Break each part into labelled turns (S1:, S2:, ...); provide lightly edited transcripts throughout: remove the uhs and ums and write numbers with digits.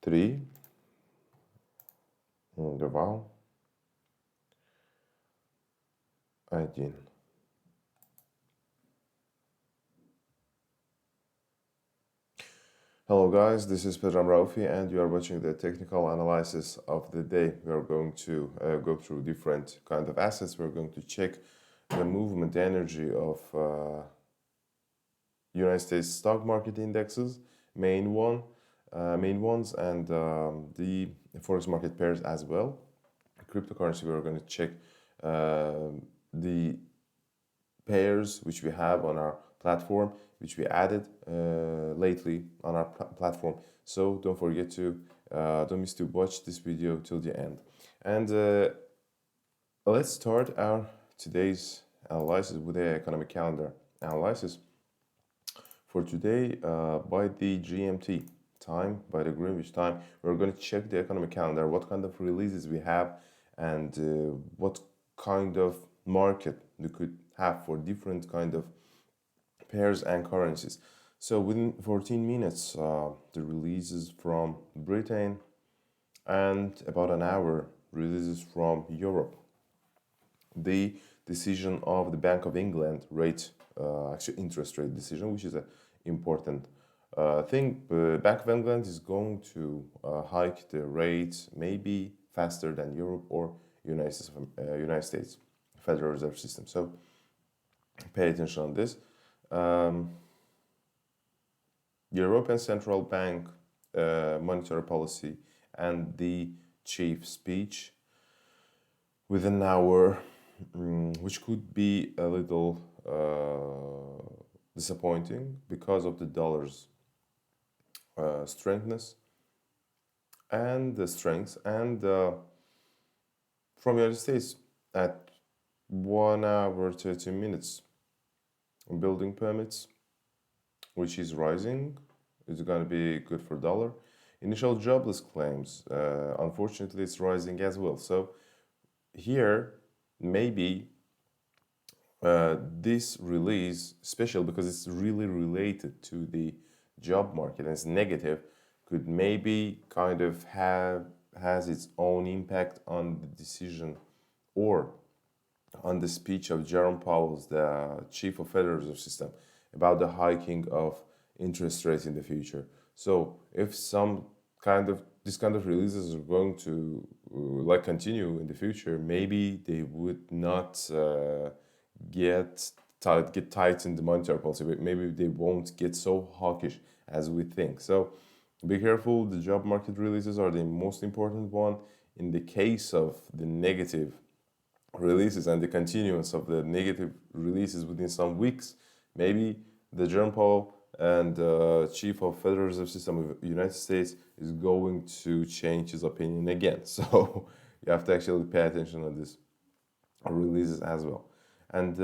S1: 3, 2, 1. Hello guys, this is Pedram Raufi and you are watching the technical analysis of the day. We are going to go through different kind of assets. We're going to check the movement energy of United States stock market indexes, main ones, and the forex market pairs as well. Cryptocurrency, we're going to check the pairs which we have on our platform, which we added lately on our platform. So don't forget to don't miss to watch this video till the end. And let's start our today's analysis with the economic calendar analysis for today by the GMT time, by the Greenwich time. We're going to check the economic calendar, what kind of releases we have, and what kind of market we could have for different kind of pairs and currencies. So within 14 minutes, the releases from Britain, and about an hour releases from Europe. The decision of the Bank of England rate, actually interest rate decision, which is an important thing. Bank of England is going to hike the rates maybe faster than Europe or United States Federal Reserve System. So pay attention on this. European Central Bank monetary policy and the chief speech within an hour, which could be a little disappointing because of the dollar's strengthness and the strength, and from United States at 1 hour 30 minutes building permits, which is rising. It's going to be good for dollar. Initial jobless claims, unfortunately, it's rising as well. So here, maybe this release, special because it's really related to the job market and it's negative, could maybe kind of has its own impact on the decision or on the speech of Jerome Powell, the chief of Federal Reserve System, about the hiking of interest rates in the future. So if this kind of releases are going to continue in the future, maybe they would not get tight in the monetary policy. Maybe they won't get so hawkish as we think. So be careful. The job market releases are the most important one. In the case of the negative releases and the continuance of the negative releases within some weeks, maybe the Jerome Powell and chief of Federal Reserve System of the United States is going to change his opinion again. So you have to actually pay attention on this releases as well. And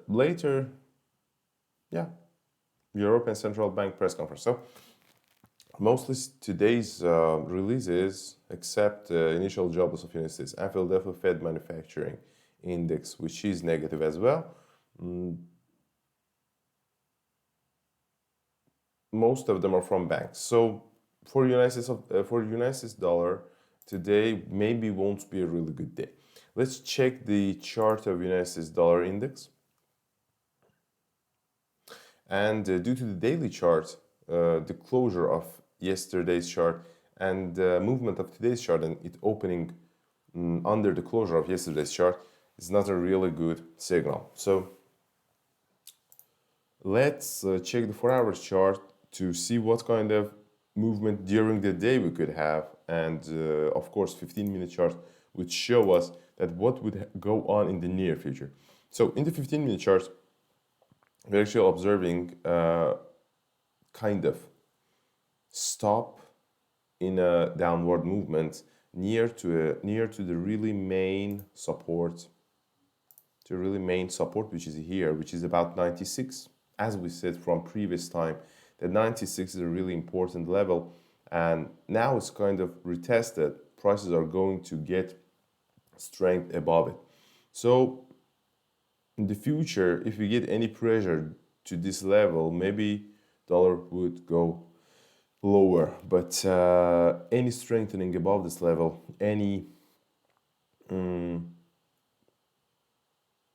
S1: later, European Central Bank press conference. So mostly today's releases, except initial jobless of United States and Philadelphia Fed Manufacturing Index, which is negative as well. Most of them are from banks. So for United States dollar today, maybe won't be a really good day. Let's check the chart of United States dollar index. And due to the daily chart, the closure of yesterday's chart and the movement of today's chart and it opening under the closure of yesterday's chart is not a really good signal. So let's check the 4 hours chart to see what kind of movement during the day we could have, and of course 15-minute chart would show us that what would go on in the near future. So in the 15-minute chart, we're actually observing kind of stop in a downward movement near to the really main support, which is here, which is about 96. As we said from previous time, that 96 is a really important level, and now it's kind of retested. Prices are going to get strength above it. So in the future, if we get any pressure to this level, maybe dollar would go lower, but any strengthening above this level, any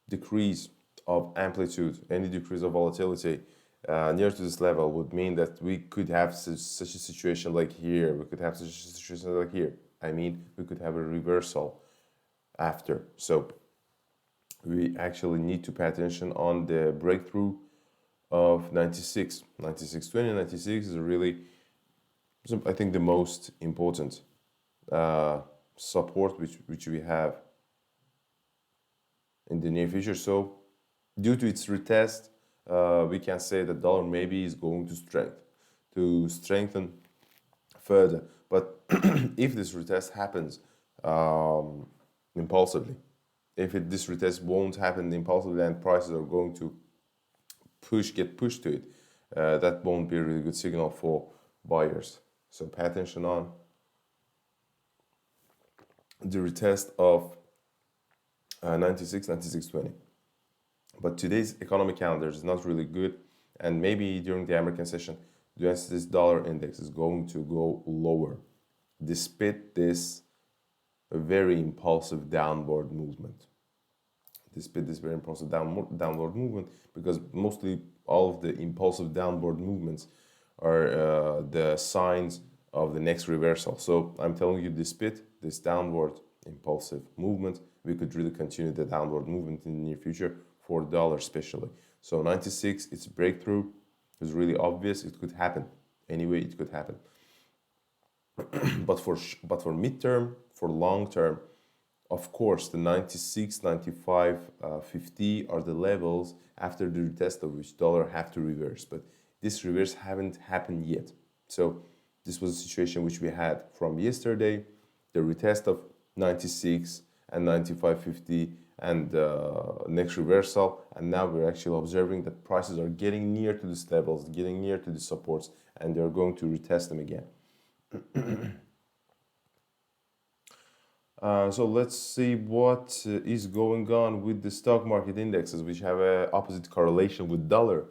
S1: decrease of amplitude, any decrease of volatility near to this level would mean that we could have such a situation like here. We could have such a situation like here. I mean, we could have a reversal after. So we actually need to pay attention on the breakthrough of 96. 96.20, 96 is really, I think, the most important support which we have in the near future. So due to its retest, we can say that dollar maybe is going to strengthen further. But if this retest happens impulsively, if this retest won't happen impulsively and prices are going to get pushed to it, that won't be a really good signal for buyers. So pay attention on the retest of 96, 96.20. But today's economic calendar is not really good, and maybe during the American session, the US dollar index is going to go lower, despite this very impulsive downward movement. Despite this very impulsive downward movement, because mostly all of the impulsive downward movements are the signs of the next reversal. So I'm telling you, despite this downward impulsive movement, we could really continue the downward movement in the near future for dollar especially. So 96, its breakthrough is really obvious. It could happen. Anyway, it could happen. but for midterm, for long term, of course, the 96, 95, 50 are the levels after the retest of which dollar have to reverse. But this reverse haven't happened yet. So this was a situation which we had from yesterday, the retest of 96 and 95.50 and next reversal, and now we're actually observing that prices are getting near to these levels, getting near to the supports, and they're going to retest them again. So let's see what is going on with the stock market indexes, which have an opposite correlation with dollar.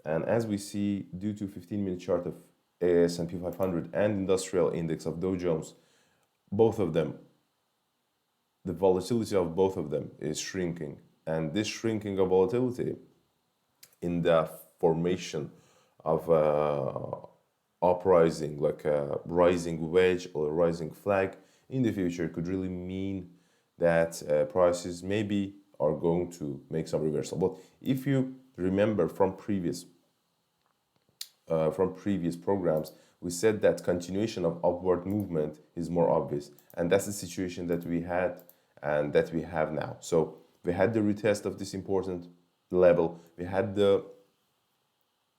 S1: And as we see, due to 15-minute chart of S&P 500 and industrial index of Dow Jones, both of them, the volatility of both of them is shrinking. And this shrinking of volatility in the formation of uprising, like a rising wedge or a rising flag in the future, could really mean that prices maybe are going to make some reversal. But if you remember from previous programs, we said that continuation of upward movement is more obvious, and that's the situation that we had and that we have now. So we had the retest of this important level, we had the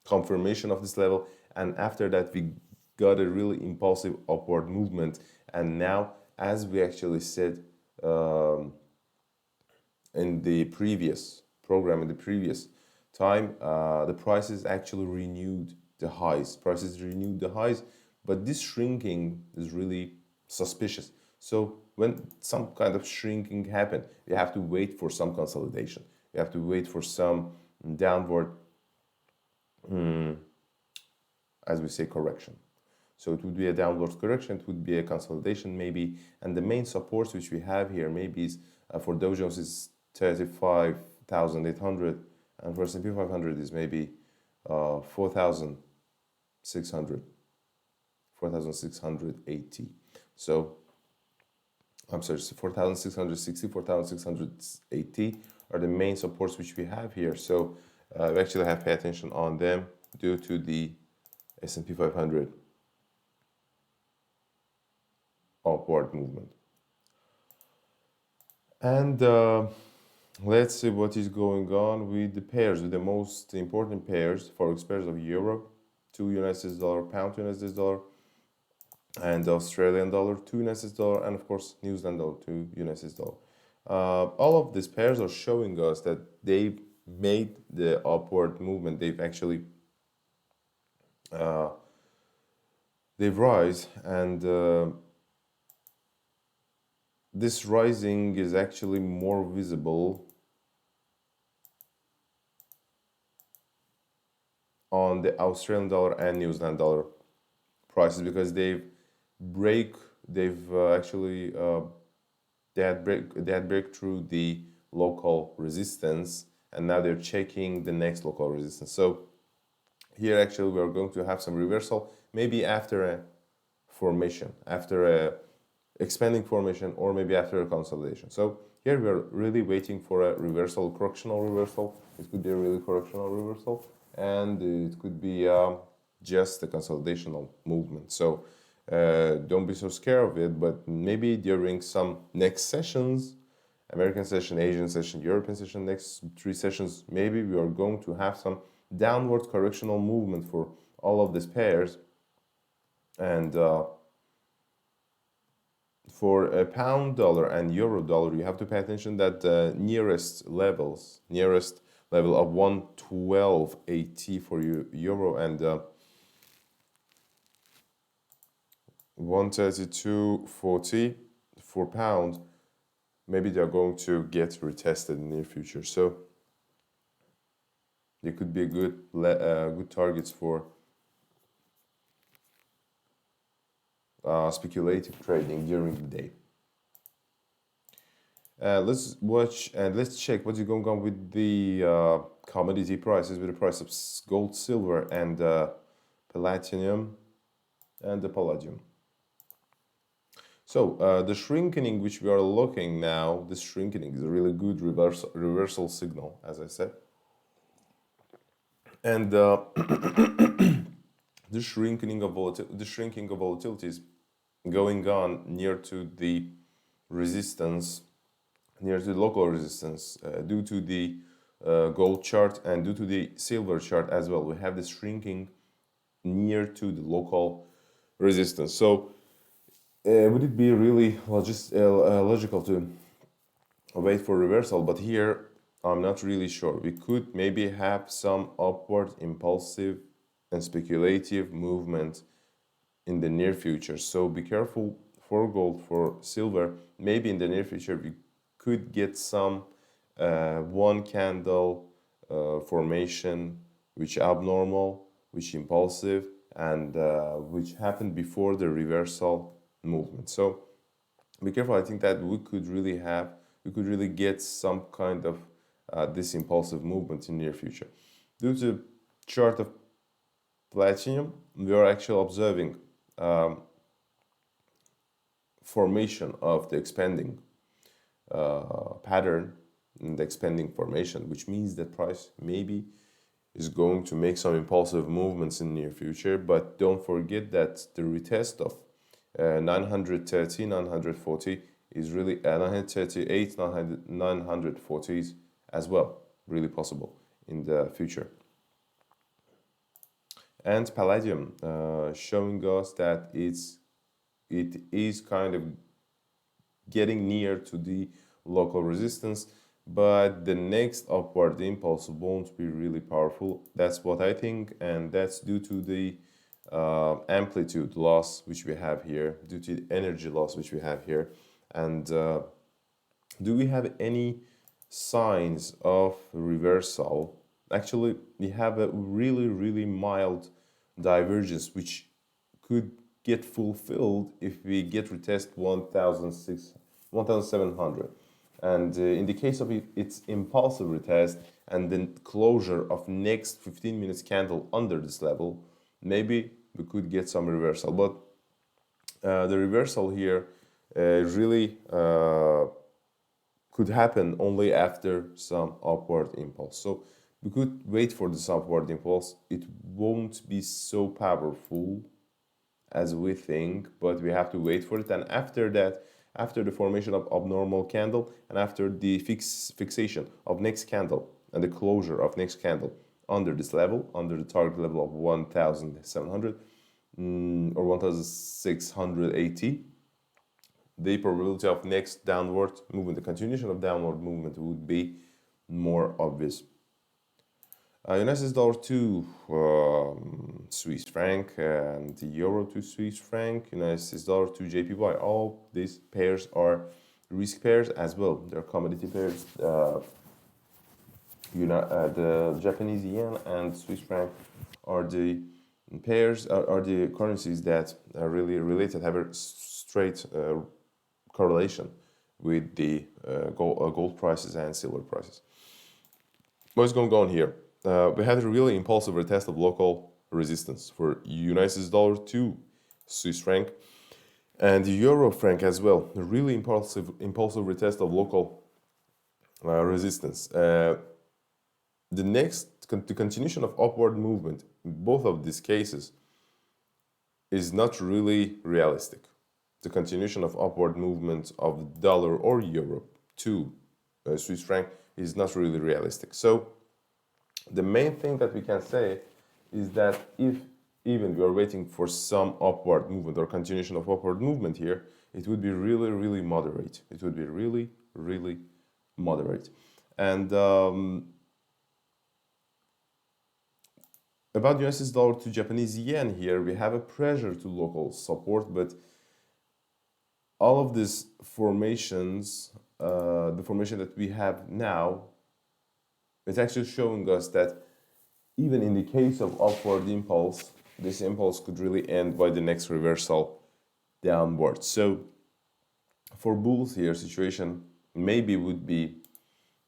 S1: confirmation of this level, and after that we got a really impulsive upward movement. And now, as we actually said in the previous program, in the previous time, the prices actually renewed the highs. But this shrinking is really suspicious. So when some kind of shrinking happen, you have to wait for some consolidation. You have to wait for some downward, as we say, correction. So it would be a downward correction, it would be a consolidation maybe. And the main supports which we have here maybe is for Dow Jones is 35,800, and for S&P 500 is maybe 4,680. So I'm sorry, 4,660, 4,680 are the main supports which we have here. So we actually have to pay attention on them due to the S&P 500 upward movement. And let's see what is going on with the pairs, with the most important pairs, Forex pairs of Euro to United States dollar, pound to United States dollar, and Australian dollar to United States dollar, and of course New Zealand dollar to United States dollar. All of these pairs are showing us that they've made the upward movement. They've actually they've rise, and this rising is actually more visible on the Australian dollar and New Zealand dollar prices because they've actually they had break through the local resistance, and now they're checking the next local resistance. So here actually we're going to have some reversal, maybe after a formation, after a expanding formation, or maybe after a consolidation. So here we're really waiting for a reversal, correctional reversal. It could be a really correctional reversal, and it could be just a consolidational movement. So don't be so scared of it, but maybe during some next sessions, American session, Asian session, European session, next 3 sessions, maybe we are going to have some downward correctional movement for all of these pairs. And for a pound dollar and euro dollar, you have to pay attention that the nearest level of 112.80 for euro and 132.40 for pound, maybe they're going to get retested in the near future. So they could be good targets for speculative trading during the day. Let's watch and let's check what's going on with the commodity prices, with the price of gold, silver, and platinum, and the palladium. So the shrinking which we are looking now, this shrinking is a really good reversal signal, as I said. And the shrinking of volatility is going on near to the resistance, near to the local resistance, due to the gold chart and due to the silver chart as well. We have this shrinking near to the local resistance. So would it be really logical to wait for reversal? But here I'm not really sure. We could maybe have some upward impulsive and speculative movement in the near future. So be careful for gold, for silver. Maybe in the near future we could get some one candle formation, which abnormal, which impulsive, and which happened before the reversal movement. So be careful. I think that we could really get some kind of this impulsive movement in the near future. Due to chart of platinum, we are actually observing formation of the expanding pattern in the expanding formation, which means that price maybe is going to make some impulsive movements in the near future. But don't forget that the retest of 930, 940 is really 938, 940 as well, really possible in the future. And palladium showing us that it is kind of getting near to the local resistance, but the next upward impulse won't be really powerful. That's what I think, and that's due to the amplitude loss which we have here, due to the energy loss which we have here. And do we have any signs of reversal? Actually, we have a really mild divergence which could get fulfilled if we get retest 1700. And in the case of its impulsive retest and then closure of next 15 minutes candle under this level, maybe we could get some reversal. But the reversal here really could happen only after some upward impulse. So we could wait for this upward impulse. It won't be so powerful as we think, but we have to wait for it. And after that, after the formation of abnormal candle and after the fixation of next candle and the closure of next candle under this level, under the target level of 1700 or 1680, the probability of next downward movement, the continuation of downward movement, would be more obvious. United dollar to Swiss franc and the euro to Swiss franc, United dollar to JPY. All these pairs are risk pairs as well. They're commodity pairs. The Japanese yen and Swiss franc are the pairs are the currencies that are really related, have a straight correlation with the gold prices and silver prices. What's going on here? We had a really impulsive retest of local resistance for United States dollar to Swiss franc and the euro franc as well. A really impulsive retest of local resistance. The continuation of upward movement in both of these cases is not really realistic. The continuation of upward movement of dollar or euro to Swiss franc is not really realistic. So the main thing that we can say is that if even we are waiting for some upward movement or continuation of upward movement here, it would be really, really moderate. It would be really, really moderate. And about US dollar to Japanese yen here, we have a pressure to local support, but all of these formations, the formation that we have now, it's actually showing us that even in the case of upward impulse, this impulse could really end by the next reversal downwards. So for bulls here, situation maybe would be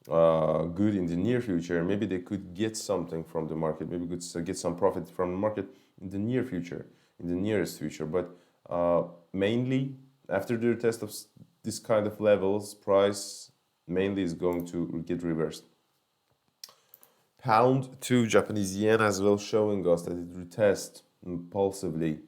S1: good in the near future. Maybe they could get something from the market. Maybe could get some profit from the market in the near future, in the nearest future. But mainly after the test of this kind of levels, price mainly is going to get reversed. Pound to Japanese yen as well, showing us that it retests impulsively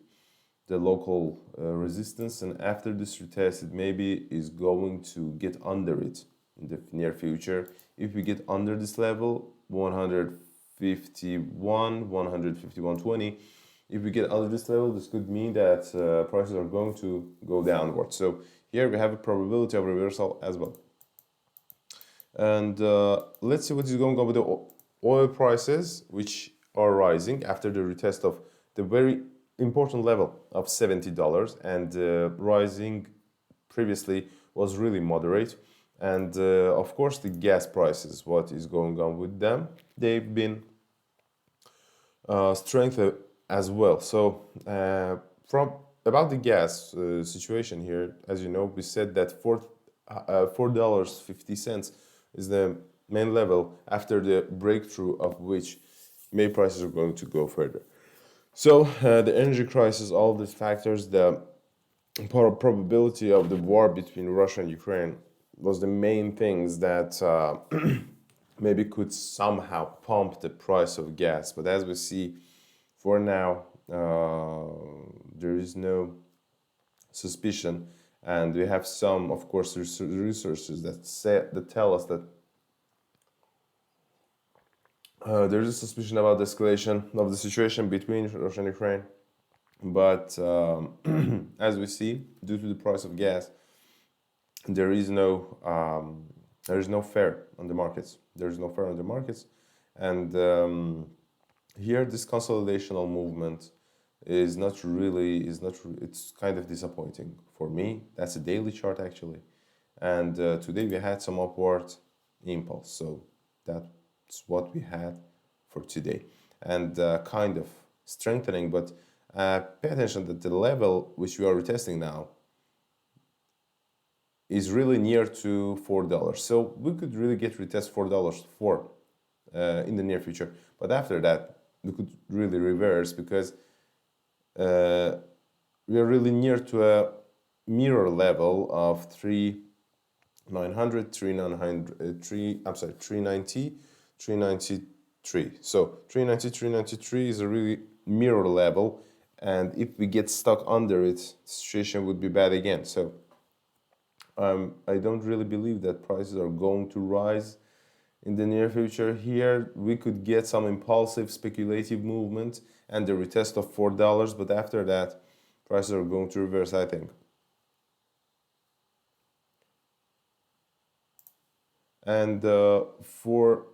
S1: the local resistance, and after this retest, it maybe is going to get under it in the near future. If we get under this level, 151, 151.20, if we get under this level, this could mean that prices are going to go downward. So here we have a probability of reversal as well. And let's see what is going on with the oil prices, which are rising after the retest of the very important level of $70, and rising previously was really moderate. And of course the gas prices, what is going on with them? They've been strengthened as well. So from about the gas situation here, as you know, we said that $4.50 is the main level after the breakthrough of which May prices are going to go further. So the energy crisis, all these factors, the probability of the war between Russia and Ukraine was the main things that maybe could somehow pump the price of gas. But as we see, for now, there is no suspicion, and we have some, of course, resources that tell us that there is a suspicion about the escalation of the situation between Russia and Ukraine. But as we see, due to the price of gas, there is no fair on the markets. There is no fair on the markets, and here this consolidational movement is not really. It's kind of disappointing for me. That's a daily chart actually, and today we had some upward impulse. So that's what we had for today, and kind of strengthening. But pay attention that the level which we are retesting now is really near to $4. So we could really get retest $4 in the near future. But after that, we could really reverse, because we are really near to a mirror level of 390, 393. So 393 is a really mirror level, and if we get stuck under it, the situation would be bad again. So I don't really believe that prices are going to rise in the near future. Here we could get some impulsive speculative movement and the retest of $4, but after that prices are going to reverse, I think. And for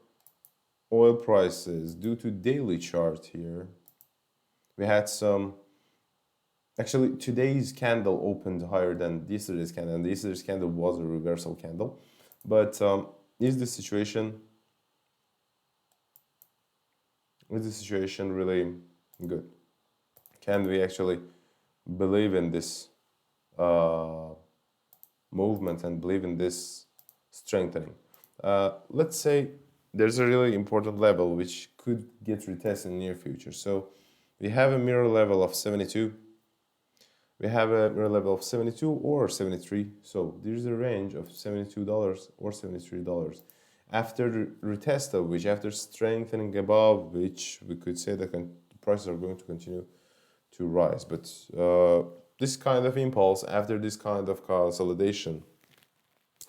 S1: oil prices, due to daily chart here, we had some. Actually, today's candle opened higher than yesterday's candle, and yesterday's candle was a reversal candle. But is the situation really good? Can we actually believe in this movement and believe in this strengthening? Let's say there's a really important level which could get retested in the near future. So we have a mirror level of 72. We have a mirror level of 72 or 73. So there's a range of $72 or $73. After the retest of which, after strengthening above which, we could say that the prices are going to continue to rise. But this kind of impulse after this kind of consolidation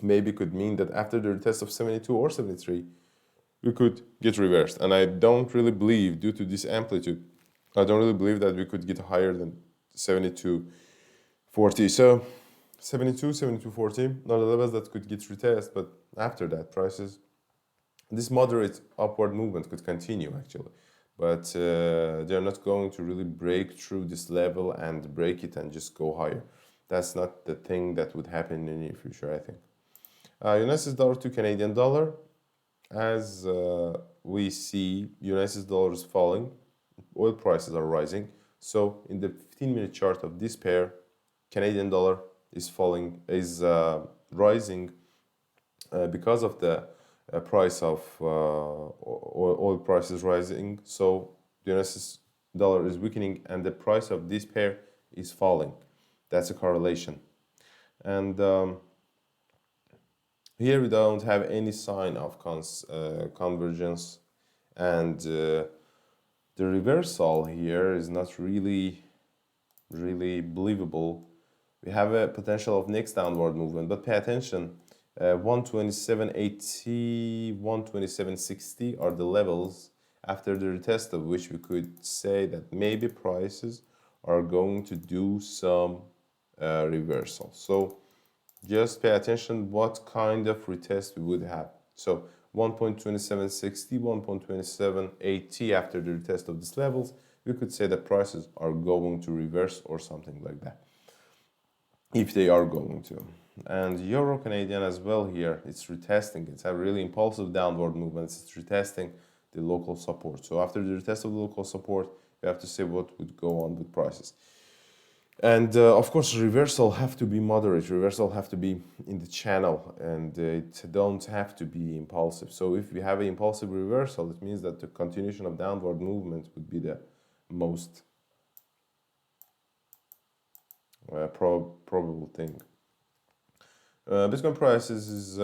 S1: maybe could mean that after the retest of 72 or 73, we could get reversed. And I don't really believe, due to this amplitude, I don't really believe that we could get higher than 72.40. So 72, 72.40 are the levels that could get retest, but after that, prices, this moderate upward movement could continue actually. But they're not going to really break through this level and break it and just go higher. That's not the thing that would happen in the near future, I think. United States dollar to Canadian dollar. As we see, United States dollar is falling, oil prices are rising. So in the 15-minute chart of this pair, Canadian dollar is rising because of the price of oil prices rising. So the United States dollar is weakening and the price of this pair is falling. That's a correlation. And here we don't have any sign of convergence, and the reversal here is not really believable. We have a potential of next downward movement, but pay attention. 127.80, 127.60 are the levels after the retest of which we could say that maybe prices are going to do some reversal. So just pay attention what kind of retest we would have. So 1.2760, 1.2780 after the retest of these levels, we could say that prices are going to reverse or something like that, if they are going to. And Euro Canadian as well here, it's retesting. It's a really impulsive downward movement. It's retesting the local support. So after the retest of the local support, you have to say what would go on with prices. And of course, reversal have to be moderate. Reversal have to be in the channel, and it don't have to be impulsive. So if we have an impulsive reversal, it means that the continuation of downward movement would be the most probable thing. Bitcoin prices is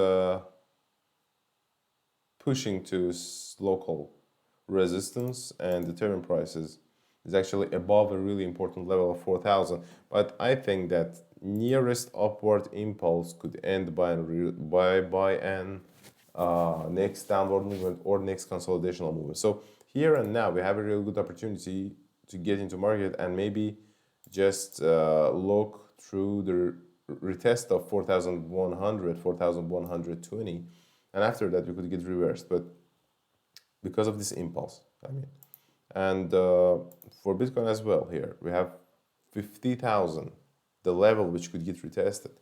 S1: pushing to local resistance, and Ethereum prices is actually above a really important level of 4,000. But I think that nearest upward impulse could end by an next downward movement or next consolidational movement. So here and now we have a really good opportunity to get into market and maybe just look through the retest of 4,100, 4,120, and after that we could get reversed. But because of this impulse, I mean. And for Bitcoin as well, here we have 50,000, the level which could get retested,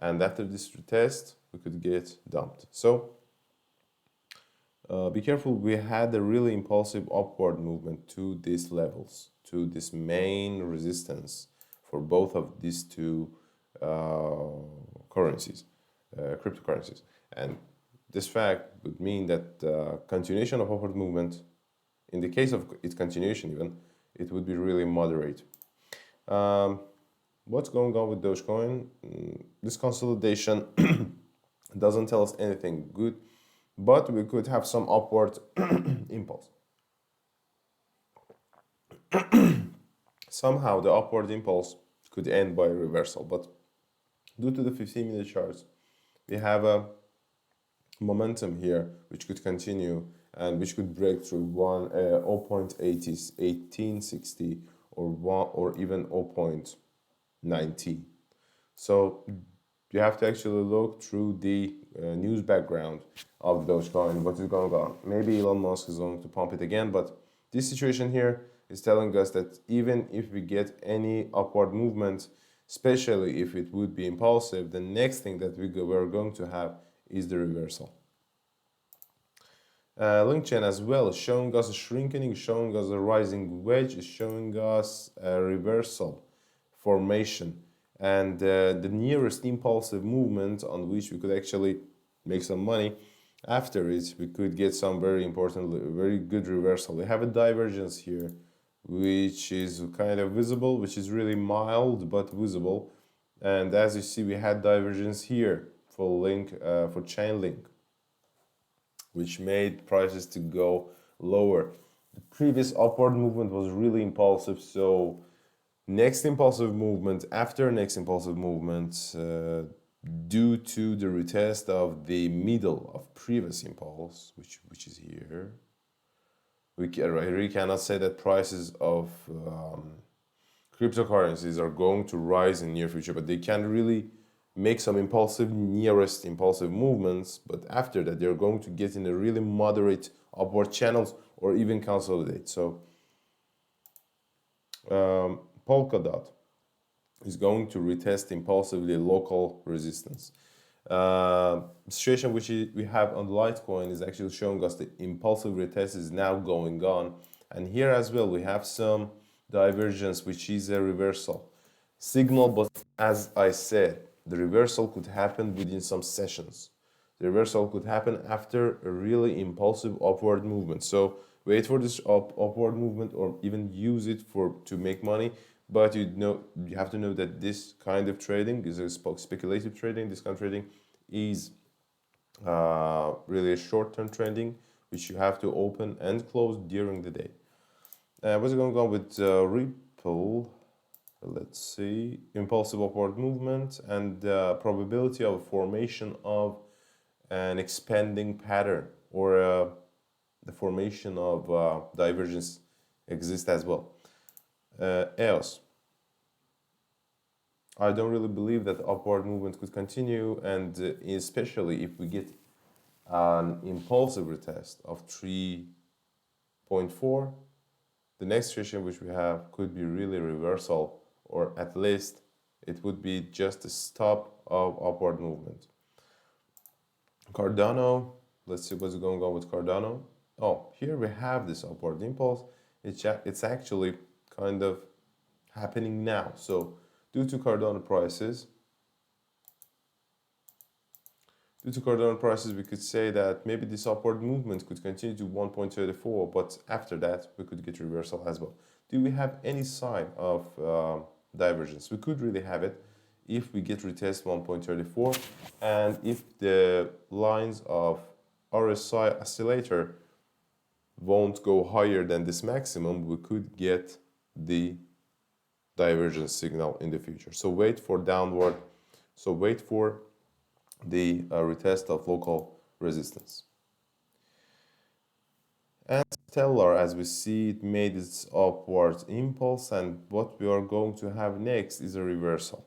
S1: and after this retest we could get dumped. So be careful. We had a really impulsive upward movement to these levels, to this main resistance for both of these two currencies, cryptocurrencies, and this fact would mean that continuation of upward movement, in the case of its continuation even, it would be really moderate. What's going on with Dogecoin? This consolidation doesn't tell us anything good, but we could have some upward impulse. Somehow the upward impulse could end by a reversal, but due to the 15-minute charts, we have a momentum here which could continue and which could break through 0.80s, 1860, or even 0.90. So you have to actually look through the news background of Dogecoin, what is going on. Maybe Elon Musk is going to pump it again, but this situation here is telling us that even if we get any upward movement, especially if it would be impulsive, the next thing that we're going to have is the reversal. Link chain as well is showing us a shrinking, showing us a rising wedge, is showing us a reversal formation, and the nearest impulsive movement on which we could actually make some money. After it, we could get some very important, very good reversal. We have a divergence here, which is kind of visible, which is really mild but visible. And as you see, we had divergence here for link, for chain link, which made prices to go lower. The previous upward movement was really impulsive, so next impulsive movement, after next impulsive movement, due to the retest of the middle of previous impulse, which is here, I really cannot say that prices of cryptocurrencies are going to rise in near future, but they can really make some nearest impulsive movements, but after that they're going to get in a really moderate upward channels or even consolidate. So Polkadot is going to retest impulsively local resistance. Situation which we have on Litecoin is actually showing us the impulsive retest is now going on, and here as well we have some divergence, which is a reversal signal, but as I said, the reversal could happen within some sessions. The reversal could happen after a really impulsive upward movement. So wait for this upward movement, or even use it to make money. But you have to know that this kind of trading is a speculative trading. This kind of trading is really a short-term trading, which you have to open and close during the day. What's going on with Ripple? Let's see, impulsive upward movement and probability of formation of an expanding pattern, or the formation of divergence exists as well. EOS, I don't really believe that upward movement could continue, and especially if we get an impulsive retest of 3.4, the next situation which we have could be really reversal, or at least it would be just a stop of upward movement. Cardano, let's see what's going on with Cardano. Oh, here we have this upward impulse. It's actually kind of happening now. So due to Cardano prices, we could say that maybe this upward movement could continue to 1.34, but after that we could get reversal as well. Do we have any sign of divergence? We could really have it if we get retest 1.34, and if the lines of RSI oscillator won't go higher than this maximum, we could get the divergence signal in the future. So wait for downward, so wait for the retest of local resistance. And Stellar, as we see, it made its upward impulse, and what we are going to have next is a reversal.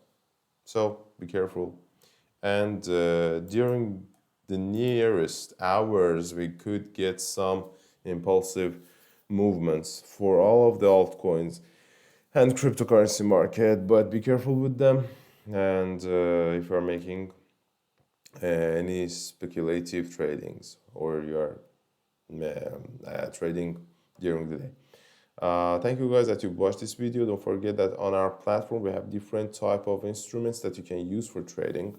S1: So be careful. And during the nearest hours, we could get some impulsive movements for all of the altcoins and cryptocurrency market, but be careful with them. And if you are making any speculative tradings, or you are trading during the day. Thank you guys that you watched this video. Don't forget that on our platform we have different type of instruments that you can use for trading.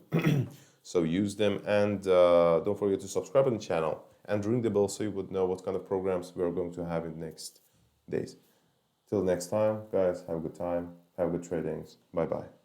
S1: So use them, and don't forget to subscribe on the channel and ring the bell so you would know what kind of programs we are going to have in the next days. Till next time, guys, have a good time, have good tradings. Bye bye.